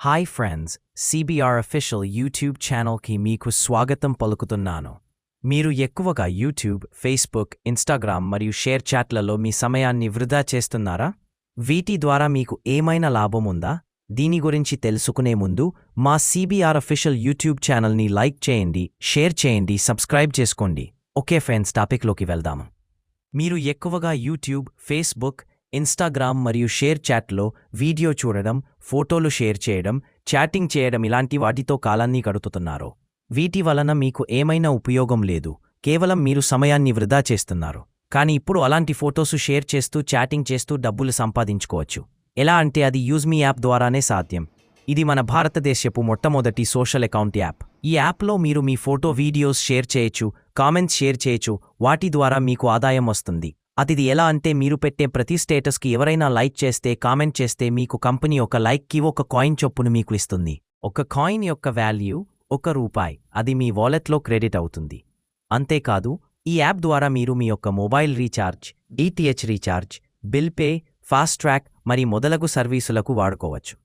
Hi friends, CBR official YouTube ఛానల్కి మీకు స్వాగతం పలుకుతున్నాను. మీరు ఎక్కువగా యూట్యూబ్, ఫేస్బుక్, ఇన్స్టాగ్రామ్ మరియు షేర్ చాట్లలో మీ సమయాన్ని వృధా చేస్తున్నారా? వీటి ద్వారా మీకు ఏమైనా లాభం ఉందా? దీని గురించి తెలుసుకునే ముందు మా సిబిఆర్ అఫీషియల్ యూట్యూబ్ ఛానల్ని లైక్ చేయండి, షేర్ చేయండి, సబ్స్క్రైబ్ చేసుకోండి. ఓకే ఫ్రెండ్స్, టాపిక్లోకి వెళ్దాము. మీరు ఎక్కువగా యూట్యూబ్, ఫేస్బుక్, ఇన్స్టాగ్రామ్ మరియు షేర్ చాట్లో వీడియో చూడడం, ఫోటోలు షేర్ చేయడం, చాటింగ్ చేయడం ఇలాంటి వాటితో కాలాన్ని గడుపుతున్నారు. వీటి వలన మీకు ఏమైనా ఉపయోగం లేదు, కేవలం మీరు సమయాన్ని వృధా చేస్తున్నారు. కానీ ఇప్పుడు అలాంటి ఫోటోసు షేర్ చేస్తూ, చాటింగ్ చేస్తూ డబ్బులు సంపాదించుకోవచ్చు. ఎలా అంటే అది యూజ్మీ యాప్ ద్వారానే సాధ్యం. ఇది మన భారతదేశపు మొట్టమొదటి సోషల్ అకౌంట్ యాప్. ఈ యాప్లో మీరు మీ ఫోటో, వీడియోస్ షేర్ చేయొచ్చు, కామెంట్స్ షేర్ చేయొచ్చు. వాటి ద్వారా మీకు ఆదాయం వస్తుంది. అది ఎలా అంటే మీరు పెట్టే ప్రతి స్టేటస్కి ఎవరైనా లైక్ చేస్తే, కామెంట్ చేస్తే మీకు కంపెనీ ఒక లైక్కి ఒక కాయిన్ చొప్పును మీకు ఇస్తుంది. ఒక కాయిన్ యొక్క వాల్యూ ₹1. అది మీ వాలెట్లో క్రెడిట్ అవుతుంది. అంతేకాదు, ఈ యాప్ ద్వారా మీరు మీ యొక్క mobile recharge, DTH recharge, bill pay, fast track మరి మొదలగు సర్వీసులకు వాడుకోవచ్చు.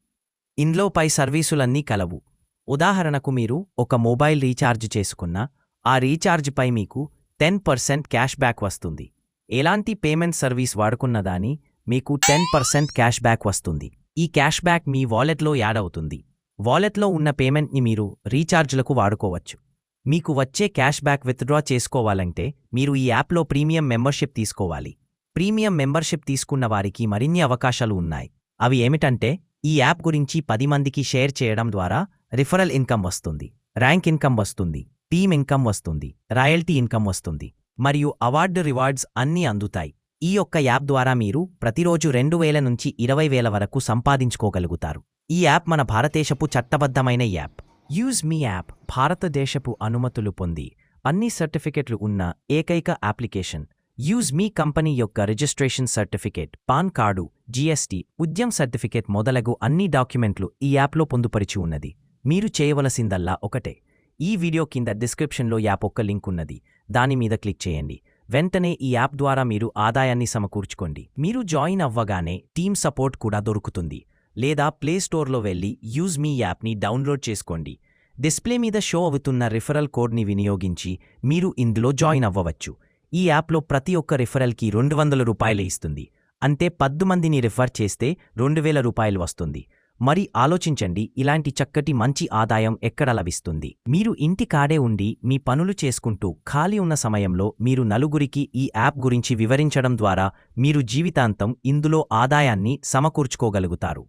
ఇందులో పై సర్వీసులన్నీ కలవు. ఉదాహరణకు మీరు ఒక మొబైల్ రీఛార్జ్ చేసుకున్నా ఆ రీఛార్జ్పై మీకు 10% క్యాష్ బ్యాక్ వస్తుంది. ఎలాంటి పేమెంట్ సర్వీస్ వాడుకున్నదాని మీకు 10% క్యాష్ బ్యాక్ వస్తుంది. ఈ క్యాష్ బ్యాక్ మీ వాలెట్లో యాడ్ అవుతుంది. వాలెట్లో ఉన్న పేమెంట్ని మీరు రీఛార్జ్లకు వాడుకోవచ్చు. మీకు వచ్చే క్యాష్ బ్యాక్ విత్డ్రా చేసుకోవాలంటే మీరు ఈ యాప్లో ప్రీమియం మెంబర్షిప్ తీసుకోవాలి. ప్రీమియం మెంబర్షిప్ తీసుకున్న వారికి మరిన్ని అవకాశాలు ఉన్నాయి. అవి ఏమిటంటే, ఈ యాప్ గురించి 10 మందికి షేర్ చేయడం ద్వారా రిఫరల్ ఇన్కమ్ వస్తుంది, ర్యాంక్ ఇన్కమ్ వస్తుంది, టీమ్ ఇన్కమ్ వస్తుంది, రాయల్టీ ఇన్కమ్ వస్తుంది మరియు అవార్డు రివార్డ్స్ అన్నీ అందుతాయి. ఈ యొక్క యాప్ ద్వారా మీరు ప్రతిరోజు 2,000 నుంచి 20,000 వరకు సంపాదించుకోగలుగుతారు. ఈ యాప్ మన భారతదేశపు చట్టబద్ధమైన యాప్. యూజ్మీ యాప్ భారతదేశపు అనుమతులు పొంది అన్ని సర్టిఫికెట్లు ఉన్న ఏకైక అప్లికేషన్. యూజ్మీ కంపెనీ యొక్క registration certificate, pan card, GST, Udyam certificate మొదలగు అన్ని డాక్యుమెంట్లు ఈ యాప్లో పొందుపరిచి ఉన్నది. మీరు చేయవలసిందల్లా ఒకటే. ఈ వీడియో కింద డిస్క్రిప్షన్లో యాప్ యొక్క లింక్ ఉన్నది. దాని మీద క్లిక్ చేయండి. వెంటనే ఈ యాప్ ద్వారా మీరు ఆదాయాన్ని సమకూర్చుకోండి. మీరు జాయిన్ అవ్వగానే టీమ్ సపోర్ట్ కూడా దొరుకుతుంది. లేదా ప్లే స్టోర్లో వెళ్ళి యూజ్మీ యాప్ని డౌన్లోడ్ చేసుకోండి. డిస్ప్లే మీద షో అవుతున్న రిఫరల్ కోడ్ని వినియోగించి మీరు ఇందులో జాయిన్ అవ్వవచ్చు. ఈ యాప్లో ప్రతి ఒక్క రిఫరల్కి ₹200 ఇస్తుంది. అంటే 10 మందిని రిఫర్ చేస్తే ₹2,000 వస్తుంది. మరి ఆలోచించండి, ఇలాంటి చక్కటి మంచి ఆదాయం ఎక్కడ లభిస్తుంది? మీరు ఇంటికాడే ఉండి మీ పనులు చేసుకుంటూ ఖాళీ ఉన్న సమయంలో మీరు నలుగురికి ఈ యాప్ గురించి వివరించడం ద్వారా మీరు జీవితాంతం ఇందులో ఆదాయాన్ని సమకూర్చుకోగలుగుతారు.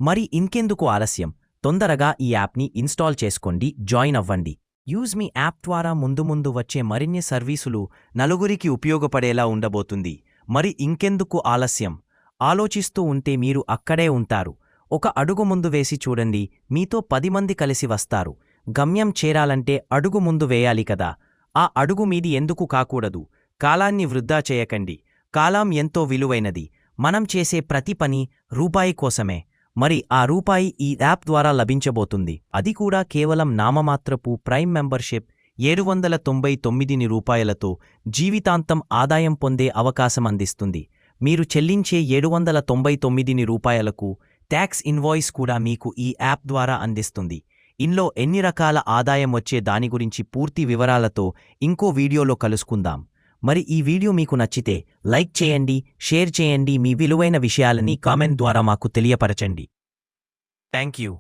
మరి ఇంకెందుకు ఆలస్యం? తొందరగా ఈ యాప్ని ఇన్స్టాల్ చేసుకోండి, జాయిన్ అవ్వండి. యూజ్మీ యాప్ ద్వారా ముందు వచ్చే మరిన్ని సర్వీసులు నలుగురికి ఉపయోగపడేలా ఉండబోతుంది. మరి ఇంకెందుకు ఆలస్యం? ఆలోచిస్తూ ఉంటే మీరు అక్కడే ఉంటారు. ఒక అడుగు ముందు వేసి చూడండి, మీతో 10 మంది కలిసి వస్తారు. గమ్యం చేరాలంటే అడుగు ముందు వేయాలి కదా. ఆ అడుగు మీది ఎందుకు కాకూడదు? కాలాన్ని వృధా చేయకండి. కాలం ఎంతో విలువైనది. మనం చేసే ప్రతి పని రూపాయి కోసమే. మరి ఆ రూపాయి ఈ యాప్ ద్వారా లభించబోతుంది. అది కూడా కేవలం నామమాత్రపు ప్రైమ్ మెంబర్షిప్ ₹799 జీవితాంతం ఆదాయం పొందే అవకాశం అందిస్తుంది. మీరు చెల్లించే ₹799 ట్యాక్స్ ఇన్వాయిస్ కూడా మీకు ఈ యాప్ ద్వారా అందిస్తుంది. ఇందులో ఎన్ని రకాల ఆదాయం వచ్చే దాని గురించి పూర్తి వివరాలతో ఇంకో వీడియోలో కలుసుకుందాం. మరి ఈ వీడియో మీకు నచ్చితే లైక్ చేయండి, షేర్ చేయండి, మీ విలువైన విషయాలని కామెంట్ ద్వారా మాకు తెలియపరచండి. Thank you.